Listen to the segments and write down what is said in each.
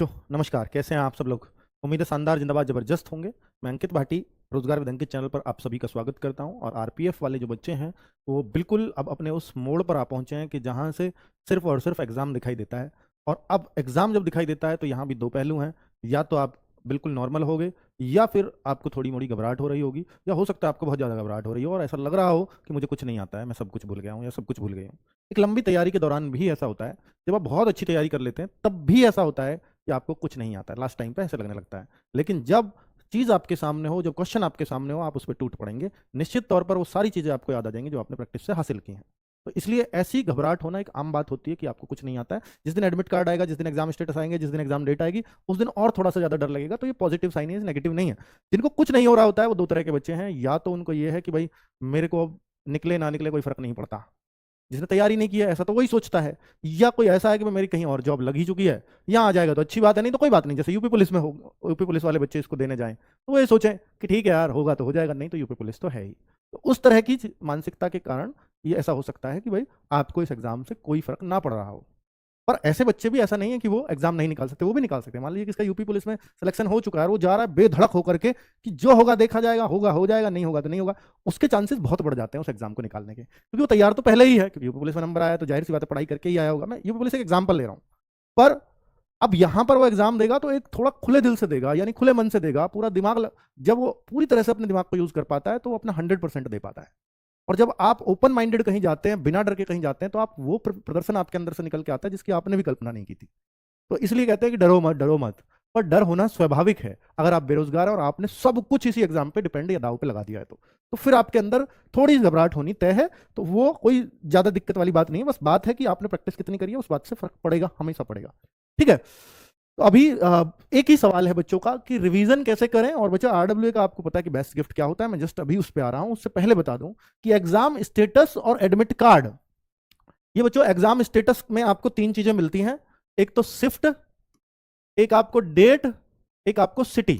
बच्चों, नमस्कार। कैसे हैं आप सब लोग? उम्मीद है शानदार, जिंदाबाद, जबरदस्त होंगे। मैं अंकित भाटी, रोजगार विद अंकित चैनल पर आप सभी का स्वागत करता हूं। और आरपीएफ वाले जो बच्चे हैं वो बिल्कुल अब अपने उस मोड़ पर आ पहुंचे हैं कि जहां से सिर्फ और सिर्फ एग्जाम दिखाई देता है। और अब एग्जाम जब दिखाई देता है तो यहाँ भी दो पहलू हैं। या तो आप बिल्कुल नॉर्मल हो गए, या फिर आपको थोड़ी मोड़ी घबराहट हो रही होगी, या हो सकता है आपको बहुत ज़्यादा घबराहट हो रही हो और ऐसा लग रहा हो कि मुझे कुछ नहीं आता है, मैं सब कुछ भूल गया हूँ या सब कुछ भूल गई हूँ। एक लंबी तैयारी के दौरान भी ऐसा होता है। जब आप बहुत अच्छी तैयारी कर लेते हैं तब भी ऐसा होता है कि आपको कुछ नहीं आता है, लास्ट टाइम पे ऐसे लगने लगता है। लेकिन जब चीज़ आपके सामने हो, जब क्वेश्चन आपके सामने हो, आप उस पर टूट पड़ेंगे। निश्चित तौर पर वो सारी चीज़ें आपको याद आ जाएंगी जो आपने प्रैक्टिस से हासिल की हैं। तो इसलिए ऐसी घबराहट होना एक आम बात होती है कि आपको कुछ नहीं आता है। जिस दिन एडमिट कार्ड आएगा, जिस दिन एग्जाम स्टेटस आएंगे, जिस दिन एग्जाम डेट आएगी, उस दिन और थोड़ा सा ज़्यादा डर लगेगा। तो ये पॉजिटिव साइन है, नेगेटिव नहीं है। जिनको कुछ नहीं हो रहा होता है वो दो तरह के बच्चे हैं। या तो उनको ये है कि भाई मेरे को अब निकले ना निकले कोई फर्क नहीं पड़ता, जिसने तैयारी नहीं की है ऐसा तो वही सोचता है। या कोई ऐसा है कि मेरी कहीं और जॉब लग ही चुकी है, यहाँ आ जाएगा तो अच्छी बात है, नहीं तो कोई बात नहीं। जैसे यूपी पुलिस में हो, यूपी पुलिस वाले बच्चे इसको देने जाएं तो वो ये सोचें कि ठीक है यार, होगा तो हो जाएगा, नहीं तो यूपी पुलिस तो है ही। तो उस तरह की मानसिकता के कारण ये ऐसा हो सकता है कि भाई आपको इस एग्जाम से कोई फर्क ना पड़ रहा हो। पर ऐसे बच्चे भी ऐसा नहीं है कि वो एग्जाम नहीं निकाल सकते, वो भी निकाल सकते हैं। मान लीजिए किसका यूपी पुलिस में सिलेक्शन हो चुका है और वो जा रहा है बेधड़क होकर के कि जो होगा देखा जाएगा, होगा हो जाएगा, नहीं होगा तो नहीं होगा। उसके चांसेस बहुत बढ़ जाते हैं उस एग्जाम को निकालने के, क्योंकि वो तैयार तो पहले ही है, क्योंकि यूपी पुलिस में नंबर आया तो जाहिर सी बात है पढ़ाई करके ही आया होगा। मैं यूपी पुलिस एक एग्जाम्पल ले रहा हूँ। पर अब यहां पर वो एग्जाम देगा तो एक थोड़ा खुले दिल से देगा, यानी खुले मन से देगा। पूरा जब वो पूरी तरह से अपने दिमाग को यूज कर पाता है तो वो अपना 100% दे पाता है। और जब आप ओपन माइंडेड कहीं जाते हैं, बिना डर के कहीं जाते हैं, तो आप वो प्रदर्शन आपके अंदर से निकल के आता है जिसकी आपने भी कल्पना नहीं की थी। तो इसलिए कहते हैं कि डरो मत, डरो मत। पर डर होना स्वाभाविक है। अगर आप बेरोजगार हैं और आपने सब कुछ इसी एग्जाम पे डिपेंड या दाव पे लगा दिया है तो फिर आपके अंदर थोड़ी घबराहट होनी तय है। तो वो कोई ज्यादा दिक्कत वाली बात नहीं है। बस बात है कि आपने प्रैक्टिस कितनी करी है, उस बात से फर्क पड़ेगा, हमेशा पड़ेगा। ठीक है। तो अभी एक ही सवाल है बच्चों का कि रिवीजन कैसे करें। और बच्चा आरडब्ल्यूए का आपको पता है कि बेस्ट गिफ्ट क्या होता है। मैं जस्ट अभी उस पर आ रहा हूं। उससे पहले बता दूं कि एग्जाम स्टेटस और एडमिट कार्ड, ये बच्चों एग्जाम स्टेटस में आपको तीन चीजें मिलती हैं। एक तो शिफ्ट, एक आपको डेट, एक आपको सिटी।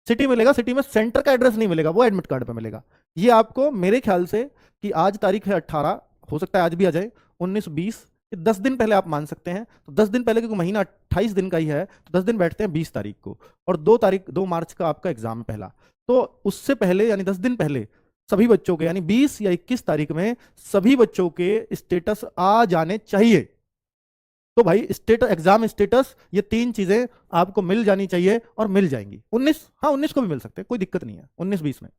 सिटी मिलेगा, सिटी में सेंटर का एड्रेस नहीं मिलेगा, वो एडमिट कार्ड पे मिलेगा। ये आपको मेरे ख्याल से कि आज तारीख है 18, हो सकता है आज भी आ जाए, 19, 20, 10 दिन पहले आप मान सकते हैं। तो 10 दिन पहले, क्योंकि महीना 28 दिन का ही है, तो 10 दिन बैठते हैं 20 तारीख को। और 2 मार्च का आपका एग्जाम पहला। तो उससे पहले यानी 10 दिन पहले सभी बच्चों के, यानी 20 या 21 तारीख में सभी बच्चों के स्टेटस आ जाने चाहिए। तो भाई स्टेटस, एग्जाम स्टेटस, ये तीन चीजें आपको मिल जानी चाहिए और मिल जाएंगी। 19, हाँ 19 को भी मिल सकते हैं, कोई दिक्कत नहीं है, 19-20 में।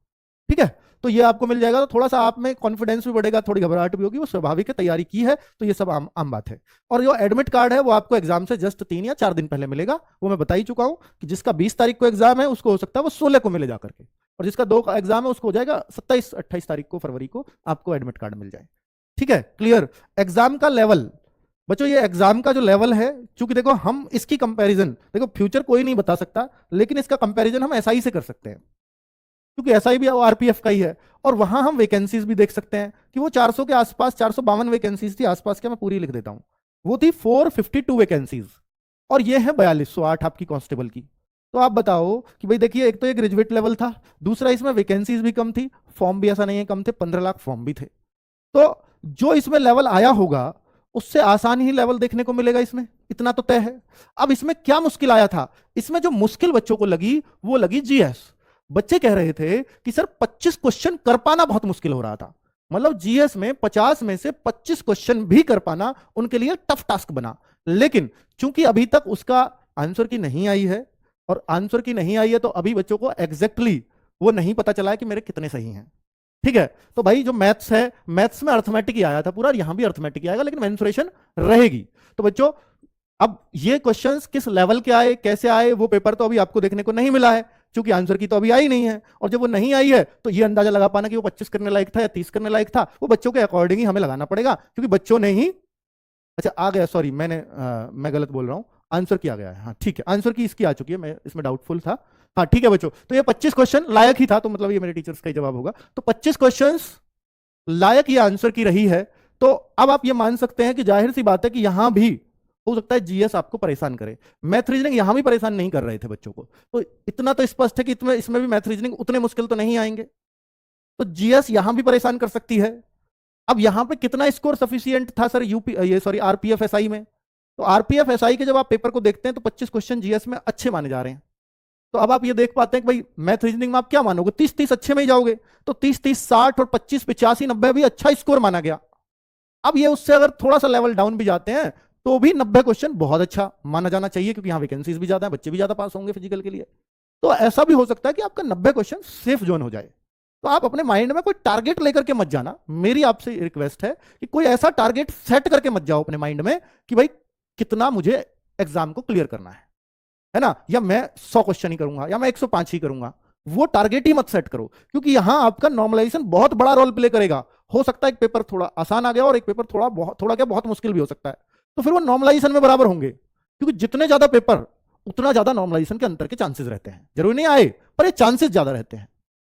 ठीक है। तो ये आपको मिल जाएगा तो थोड़ा सा आप में कॉन्फिडेंस भी बढ़ेगा, थोड़ी घबराहट भी होगी, वो स्वाभाविक है, तैयारी की है तो ये सब आम बात है। और जो एडमिट कार्ड है वो आपको एग्जाम से जस्ट 3 या 4 दिन पहले मिलेगा। वो मैं बता ही चुका हूं कि जिसका 20 तारीख को एग्जाम है उसको हो सकता है वो 16 को मिले जाकर के, और जिसका 2 का एग्जाम है उसको हो जाएगा 27-28 तारीख को, फरवरी को आपको एडमिट कार्ड मिल जाए। ठीक है, क्लियर। एग्जाम का लेवल बच्चों, ये एग्जाम का जो लेवल है, चूंकि देखो हम इसकी कंपैरिजन, देखो फ्यूचर कोई नहीं बता सकता, लेकिन इसका कंपैरिजन हम एसआई से कर सकते हैं, क्योंकि एसआई भी आरपीएफ का ही है। और वहां हम वैकेंसीज भी देख सकते हैं कि वो 400 के आसपास, 452 वैकेंसीज थी आसपास के, मैं पूरी लिख देता हूं। वो थी 452 वैकेंसीज, और ये है 4208 आपकी कांस्टेबल की। तो आप बताओ कि भाई देखिए, एक तो ये ग्रेजुएट लेवल था, दूसरा इसमें वैकेंसीज भी कम थी, फॉर्म भी ऐसा नहीं है कम थे, 15 लाख फॉर्म भी थे। तो जो इसमें लेवल आया होगा उससे आसान ही लेवल देखने को मिलेगा इसमें, इतना तो तय है। अब इसमें क्या मुश्किल आया था? इसमें जो मुश्किल बच्चों को लगी वो लगी जीएस। बच्चे कह रहे थे कि सर 25 क्वेश्चन कर पाना बहुत मुश्किल हो रहा था। मतलब जीएस में 50 में से 25 क्वेश्चन भी कर पाना उनके लिए टफ टास्क बना। लेकिन चूंकि अभी तक उसका आंसर की नहीं आई है, और आंसर की नहीं आई है तो अभी बच्चों को एग्जैक्टली वो नहीं पता चला है कि मेरे कितने सही हैं। ठीक है। तो भाई जो मैथ्स है, मैथ्स में अर्थमेटिक ही आया था पूरा, यहां भी अर्थमेटिक ही आएगा, लेकिन मेंसुरेशन रहेगी। तो बच्चों अब ये क्वेश्चंस किस लेवल के आए, कैसे आए, वो पेपर तो अभी आपको देखने को नहीं मिला है, क्योंकि आंसर की तो अभी आई नहीं है। और जब वो नहीं आई है तो ये अंदाजा लगा पाना कि वो 25 करने लायक था या 30 करने लायक था, वो बच्चों के अकॉर्डिंग ही हमें लगाना पड़ेगा, क्योंकि बच्चों ने ही, अच्छा आ गया, सॉरी मैं गलत बोल रहा हूं, आंसर की आ गया है। हाँ ठीक है, आंसर की इसकी आ चुकी है, मैं इसमें डाउटफुल था। हाँ ठीक है बच्चों, तो ये 25 क्वेश्चन लायक ही था, तो मतलब ये मेरे टीचर्स का ही जवाब होगा। तो 25 क्वेश्चन लायक ये आंसर की रही है। तो अब आप ये मान सकते हैं कि जाहिर सी बात है कि यहां भी हो सकता है जीएस आपको परेशान करे। मैथ रीजनिंग यहां भी परेशान नहीं कर रहे थे बच्चों को, तो इतना तो स्पष्ट है कि इसमें भी मैथ रीजनिंग उतने मुश्किल तो नहीं आएंगे। तो जीएस यहां भी परेशान कर सकती है। अब यहां पे कितना स्कोर सफिशियंट था सर यूपी, ये सॉरी आरपीएफ एसआई में? तो आरपीएफ एसआई के जब आप पेपर को देखते हैं तो 25 क्वेश्चन जीएस में अच्छे माने जा रहे हैं। तो अब आप ये देख पाते हैं कि भाई मैथ रीजनिंग में आप क्या मानोगे, 30-30 अच्छे में ही जाओगे, तो 30-30 60 और 25-85-90 भी अच्छा स्कोर माना गया। अब ये उससे अगर थोड़ा सा लेवल डाउन भी जाते हैं तो भी 90 क्वेश्चन बहुत अच्छा माना जाना चाहिए, क्योंकि यहाँ वैकेंसीज भी ज्यादा है, बच्चे भी ज्यादा पास होंगे फिजिकल के लिए। तो ऐसा भी हो सकता है कि आपका 90 क्वेश्चन सेफ जोन हो जाए। तो आप अपने माइंड में कोई टारगेट लेकर के मत जाना, मेरी आपसे रिक्वेस्ट है कि कोई ऐसा टारगेट सेट करके मत जाओ अपने माइंड में कि भाई कितना मुझे एग्जाम को क्लियर करना है ना, या मैं 100 क्वेश्चन ही करूंगा या मैं 105 ही करूंगा। वो टारगेट ही मत सेट करो, क्योंकि यहां आपका नॉर्मलाइजेशन बहुत बड़ा रोल प्ले करेगा। हो सकता है एक पेपर थोड़ा आसान आ गया और एक पेपर थोड़ा क्या बहुत मुश्किल भी हो सकता है, तो फिर वो नॉर्मलाइजेशन में बराबर होंगे, क्योंकि जितने ज्यादा पेपर उतना ज्यादा नॉर्मलाइजेशन के अंतर के चांसेस रहते हैं। जरूरी नहीं आए, पर ये चांसेस ज्यादा रहते हैं,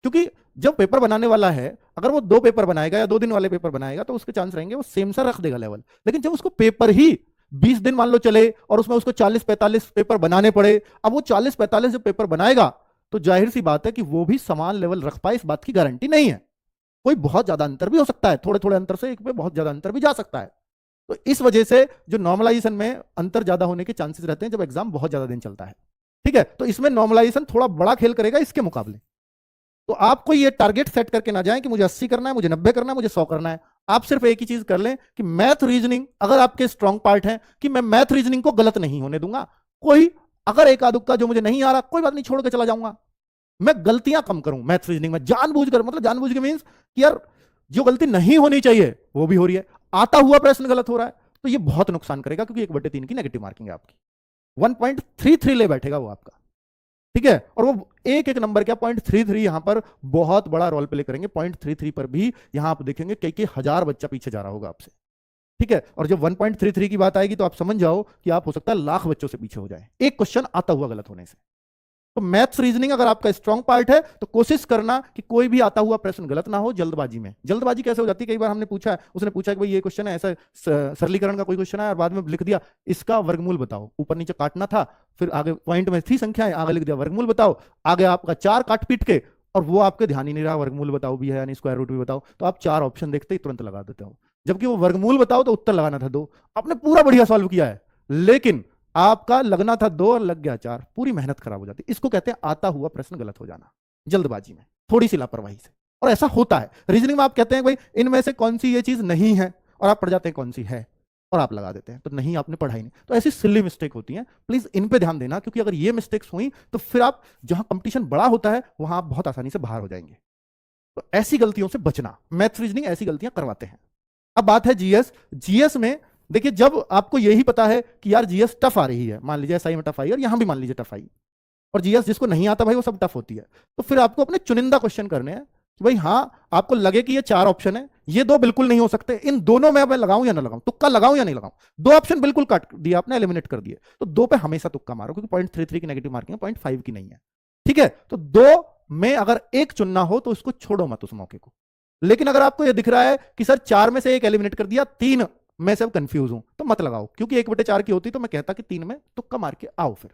क्योंकि जब पेपर बनाने वाला है अगर वो 2 पेपर बनाएगा या 2 दिन वाले पेपर बनाएगा तो उसके चांस रहेंगे वो सेम सा रख देगा लेवल। लेकिन जब उसको पेपर ही 20 दिन मान लो चले और उसमें उसको 40-45 पेपर बनाने पड़े, अब वो 40-45 जब पेपर बनाएगा तो जाहिर सी बात है कि वो भी समान लेवल रख पाए, इस बात की गारंटी नहीं है। कोई बहुत ज्यादा अंतर भी हो सकता है, थोड़े थोड़े अंतर से एक पे बहुत ज्यादा अंतर भी जा सकता है। तो इस वजह से जो नॉर्मलाइजेशन में अंतर ज्यादा होने के चांसेस रहते हैं जब एग्जाम बहुत ज्यादा दिन चलता है। ठीक है, तो इसमें नॉर्मलाइजेशन थोड़ा बड़ा खेल करेगा इसके मुकाबले। तो आपको ये टारगेट सेट करके ना जाए कि मुझे 80 करना है, मुझे 90 करना है, मुझे 100 करना है। आप सिर्फ एक ही चीज कर लें कि मैथ रीजनिंग अगर आपके स्ट्रॉन्ग पार्ट है कि मैं मैथ रीजनिंग को गलत नहीं होने दूंगा। कोई अगर एक आदुक का जो मुझे नहीं आ रहा कोई बात नहीं, छोड़ के चला जाऊंगा, मैं गलतियां कम करूं मैथ रीजनिंग में जानबूझकर, मतलब जानबूझ के मींस कि यार जो गलती नहीं होनी चाहिए वो भी हो रही है, आता हुआ प्रश्न गलत हो रहा है, तो ये बहुत नुकसान करेगा, क्योंकि 1/3 की नेगेटिव मार्किंग है आपकी, 1.33 ले बैठेगा वो आपका। ठीक है, और वो एक एक नंबर क्या 0.33 यहां पर बहुत बड़ा रोल प्ले करेंगे। 0.33 पर भी यहां आप देखेंगे कई हजार बच्चा पीछे जा रहा होगा आपसे। ठीक है, और जब 1.33 की बात आएगी तो आप समझ जाओ कि आप हो सकता है लाख बच्चों से पीछे हो जाए एक क्वेश्चन आता हुआ गलत होने से। तो मैथ्स रीजनिंग अगर आपका स्ट्रॉन्ग पार्ट है तो कोशिश करना कि कोई भी आता हुआ प्रश्न गलत ना हो जल्दबाजी में। जल्दबाजी कैसे हो जाती है, कई बार हमने पूछा है, उसने पूछा कि भाई ये क्वेश्चन है ऐसा सरलीकरण का कोई क्वेश्चन है और बाद में लिख दिया इसका वर्गमूल बताओ, ऊपर नीचे काटना था, फिर आगे पॉइंट में थी संख्या है, आगे लिख दिया वर्गमूल बताओ, आगे आपका 4 काट पीट के, और वो आपके ध्यान ही नहीं रहा वर्गमूल बताओ भी है यानी स्क्वायर रूट भी बताओ, तो आप 4 ऑप्शन देखते ही तुरंत लगा देते हो, जबकि वो वर्गमूल बताओ तो उत्तर लगाना था 2। आपने पूरा बढ़िया सॉल्व किया है लेकिन आपका लगना था 2 और लग गया 4, पूरी मेहनत खराब हो जाती। इसको कहते हैं आता हुआ प्रश्न गलत हो जाना जल्दबाजी में, थोड़ी सी लापरवाही से। और ऐसा होता है रीजनिंग में, आप कहते हैं भाई इनमें से कौन सी ये चीज नहीं है और आप पढ़ जाते हैं कौन सी है और आप लगा देते हैं, तो नहीं आपने पढ़ाई नहीं। तो ऐसी सिली मिस्टेक होती है, प्लीज इन पे ध्यान देना, क्योंकि अगर ये मिस्टेक्स हुई तो फिर आप जहां कंपटीशन बड़ा होता है वहां आप बहुत आसानी से बाहर हो जाएंगे। तो ऐसी गलतियों से बचना, मैथ रीजनिंग ऐसी गलतियां करवाते हैं। अब बात है जीएस। जीएस में देखिए जब आपको यही पता है कि यार जीएस टफ आ रही है, मान लीजिए एसआई में टफ आई और यहां भी मान लीजिए टफ आई, और जीएस जिसको नहीं आता भाई वो सब टफ होती है, तो फिर आपको अपने चुनिंदा क्वेश्चन करने हैं कि भाई हाँ आपको लगे कि ये 4 ऑप्शन है, ये 2 बिल्कुल नहीं हो सकते, इन दोनों में मैं लगाऊं या ना लगाऊं, तुक्का लगाऊं या नहीं लगाऊं। 2 ऑप्शन बिल्कुल काट दिया आपने, एलिमिनेट कर दिए, तो 2 पे हमेशा तुक्का मारो, क्योंकि 0.33 की नेगेटिव मार्किंग है, 0.5 की नहीं है। ठीक है, तो 2 में अगर एक चुनना हो तो उसको छोड़ो मत उस मौके को। लेकिन अगर आपको यह दिख रहा है कि सर 4 में से एक एलिमिनेट कर दिया, 3 मैं सब कंफ्यूज हूं, तो मत लगाओ, क्योंकि 1/4 की होती तो मैं कहता कि 3 में तुक्का मार के आओ फिर।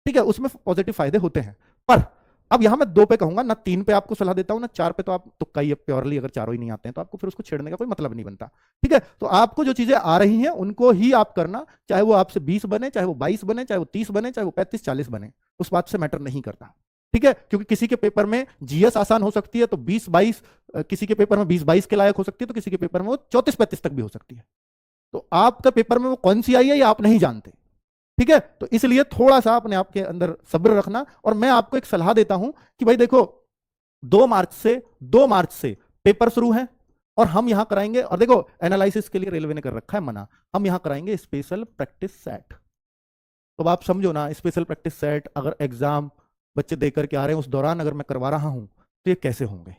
ठीक है, उसमें पॉजिटिव फायदे होते हैं, पर अब यहां मैं 2 पे कहूंगा ना, 3 पे आपको सलाह देता हूं ना 4 पे, तो आप तुक्का ही प्योरली, अगर चारों ही नहीं आते हैं तो आपको फिर उसको छेड़ने का कोई मतलब नहीं बनता। ठीक है, तो आपको जो चीजें आ रही हैं उनको ही आप करना, चाहे वो आपसे 20 बने, चाहे वो 22 बने, चाहे वो 30 बने, चाहे वो 35-40 बने, उस बात से मैटर नहीं करता। ठीक है, क्योंकि किसी के पेपर में जीएस आसान हो सकती है तो 20-22, किसी के पेपर में 20-22 के लायक हो सकती है, तो किसी के पेपर में वो 34-35 तक भी हो सकती है। तो आपका पेपर में वो कौन सी आई है ये आप नहीं जानते। ठीक है, तो इसलिए थोड़ा सा अपने आप के अंदर सब्र रखना। और मैं आपको एक सलाह देता हूं कि भाई देखो 2 मार्च से पेपर शुरू है और हम यहां कराएंगे, और देखो एनालिसिस के लिए रेलवे ने कर रखा है मना, हम यहां कराएंगे स्पेशल प्रैक्टिस सेट। तो आप समझो ना, स्पेशल प्रैक्टिस सेट अगर एग्जाम बच्चे देकर के आ रहे हैं उस दौरान अगर मैं करवा रहा हूं तो ये कैसे होंगे।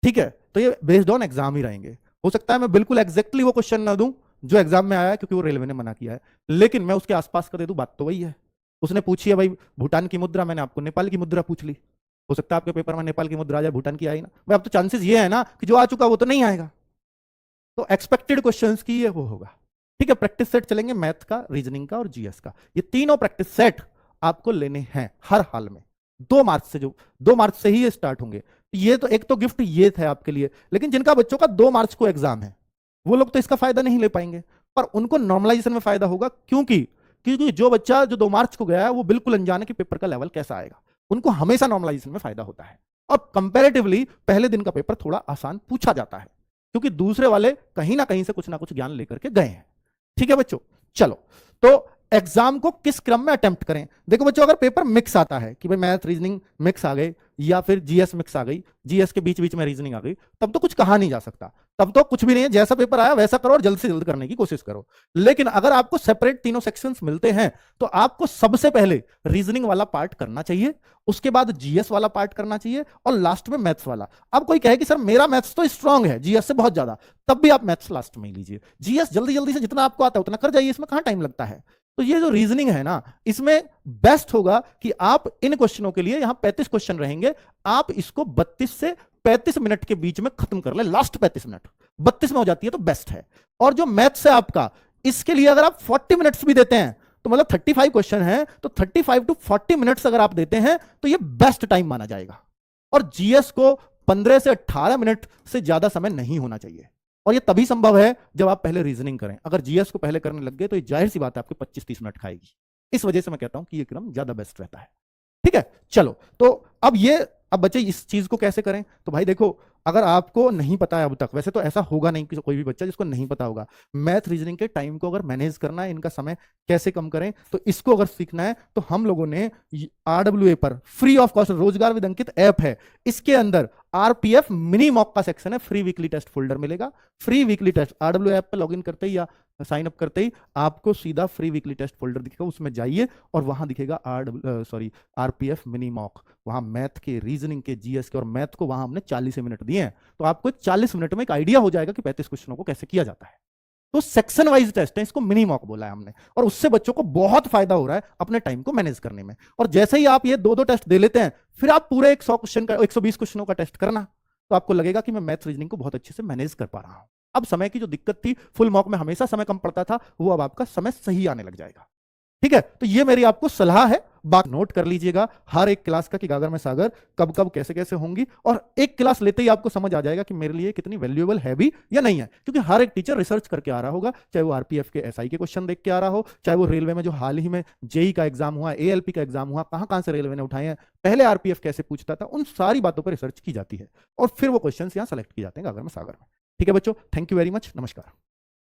ठीक है, तो ये बेस्ड ऑन एग्जाम ही रहेंगे। हो सकता है मैं बिल्कुल एग्जैक्टली वो क्वेश्चन ना दूं जो एग्जाम में आया है, क्योंकि वो रेलवे ने मना किया है, लेकिन मैं उसके आसपास का दे दूं, बात तो वही है। उसने पूछी है भाई भूटान की मुद्रा, मैंने आपको नेपाल की मुद्रा पूछ ली, हो सकता है आपके पेपर में नेपाल की मुद्रा आ जाए, भूटान की आई ना भाई, अब तो चांसेस ये है ना कि जो आ चुका वो तो नहीं आएगा, तो एक्सपेक्टेड क्वेश्चंस की ये वो होगा। ठीक है, प्रैक्टिस सेट चलेंगे मैथ का, रीजनिंग का और जीएस का, ये तीनों प्रैक्टिस सेट आपको लेने हैं हर हाल में। 2 मार्च से, जो 2 मार्च से ही ये स्टार्ट होंगे। ये तो एक तो गिफ्ट ये था आपके लिए, लेकिन जिनका बच्चों का 2 मार्च को एग्जाम है वो लोग तो इसका फायदा नहीं ले पाएंगे। पर उनको नॉर्मलाइजेशन में फायदा होगा। क्योंकि जो बच्चा जो 2 मार्च को गया है वो बिल्कुल अनजाने कि पेपर का लेवल कैसा आएगा, उनको हमेशा नॉर्मलाइजेशन में फायदा होता है। और कंपैरेटिवली पहले दिन का पेपर थोड़ा आसान पूछा जाता है, क्योंकि दूसरे वाले कहीं ना कहीं से कुछ ना कुछ ज्ञान लेकर के गए हैं। ठीक है बच्चों, चलो तो एग्जाम को किस क्रम में अटेम्प्ट करें। देखो बच्चों, अगर पेपर मिक्स आता है कि भाई मैथ रीजनिंग मिक्स आ गई या फिर जीएस मिक्स आ गई, जीएस के बीच बीच में रीजनिंग आ गई, तब तो कुछ कहा नहीं जा सकता, तब तो कुछ भी नहीं है, जैसा पेपर आया वैसा करो और जल्द से जल्द करने की कोशिश करो। लेकिन अगर आपको सेपरेट तीनों सेक्शंस मिलते हैं तो आपको सबसे पहले रीजनिंग वाला पार्ट करना चाहिए, उसके बाद जीएस वाला पार्ट करना चाहिए और लास्ट में मैथ्स वाला। अब कोई कहे कि सर मेरा मैथ्स तो स्ट्रांग है जीएस से बहुत ज्यादा, तब भी आप मैथ्स लास्ट में ही लीजिए। जीएस जल्दी जल्दी से जितना आपको आता है उतना कर जाइए, इसमें कहां टाइम लगता है। तो ये जो रीजनिंग है ना, इसमें बेस्ट होगा कि आप इन क्वेश्चनों के लिए, यहां 35 क्वेश्चन रहेंगे, आप इसको 32 से 35 मिनट के बीच में खत्म कर ले। लास्ट 35 मिनट 32 में हो जाती है तो बेस्ट है। और जो मैथ्स है आपका, इसके लिए अगर आप 40 मिनट्स भी देते हैं तो मतलब 35 क्वेश्चन है तो 35 to 40 मिनट्स अगर आप देते हैं तो ये बेस्ट टाइम माना जाएगा। और जीएस को 15 से 18 मिनट से ज्यादा समय नहीं होना चाहिए, और ये तभी संभव है जब आप पहले रीजनिंग करें। अगर जीएस को पहले करने लग गए तो ये जाहिर सी बात है आपके 25-30 मिनट खाएगी। इस वजह से मैं कहता हूं कि ये क्रम ज्यादा बेस्ट रहता है। ठीक है, चलो तो अब बच्चे इस चीज को कैसे करें। तो भाई देखो, अगर आपको नहीं पता है अब तक, वैसे तो ऐसा होगा नहीं कि कोई भी बच्चा जिसको नहीं पता होगा, मैथ रीजनिंग के टाइम को अगर मैनेज करना है, इनका समय कैसे कम करें, तो इसको अगर सीखना है तो हम लोगों ने RWA पर फ्री ऑफ कॉस्ट रोजगार विद अंकित ऐप है, इसके अंदर आरपीएफ मिनी मॉक का सेक्शन है, फ्री वीकली टेस्ट फोल्डर मिलेगा। Free weekly test RWA app पर लॉगिन करते ही या साइन अप करते ही आपको सीधा फ्री वीकली टेस्ट फोल्डर दिखेगा, उसमें जाइए और वहां दिखेगा आरपीएफ मिनी मॉक। वहां मैथ के, रीजनिंग के, जीएस के और मैथ को वहां हमने 40 मिनट दिए हैं, तो आपको 40 मिनट में एक आइडिया हो जाएगा कि 35 क्वेश्चनों को कैसे किया जाता है। तो सेक्शन वाइज टेस्ट है, इसको मिनी मॉक बोला है हमने, और उससे बच्चों को बहुत फायदा हो रहा है अपने टाइम को मैनेज करने में। और जैसे ही आप ये 2-2 टेस्ट दे लेते हैं, फिर आप पूरे 100 क्वेश्चन का, 120 क्वेश्चनों का टेस्ट करना, तो आपको लगेगा कि मैं मैथ रीजनिंग को बहुत अच्छे से मैनेज कर पा रहा हूं। अब समय की जो दिक्कत थी, फुल मॉक में हमेशा समय कम पड़ता था, वो अब आपका समय सही आने लग जाएगा। ठीक है, तो ये मेरी आपको सलाह है, बात नोट कर लीजिएगा हर एक क्लास का कि गागर में सागर कब कब कैसे कैसे होंगी, और एक क्लास लेते ही आपको समझ आ जाएगा कि मेरे लिए कितनी वैल्यूएबल है भी या नहीं है। क्योंकि हर एक टीचर रिसर्च करके आ रहा होगा, चाहे वो आरपीएफ के एसआई के क्वेश्चन देख के आ रहा हो, चाहे वो रेलवे में जो हाल ही में जेई का एग्जाम हुआ, एएलपी का एग्जाम हुआ, कहां कहां से रेलवे ने उठाए हैं, पहले आरपीएफ कैसे पूछता था, उन सारी बातों पर रिसर्च की जाती है और फिर वो क्वेश्चन यहां सेलेक्ट किए जाते हैं गागर में सागर में। ठीक है बच्चों, थैंक यू वेरी मच, नमस्कार।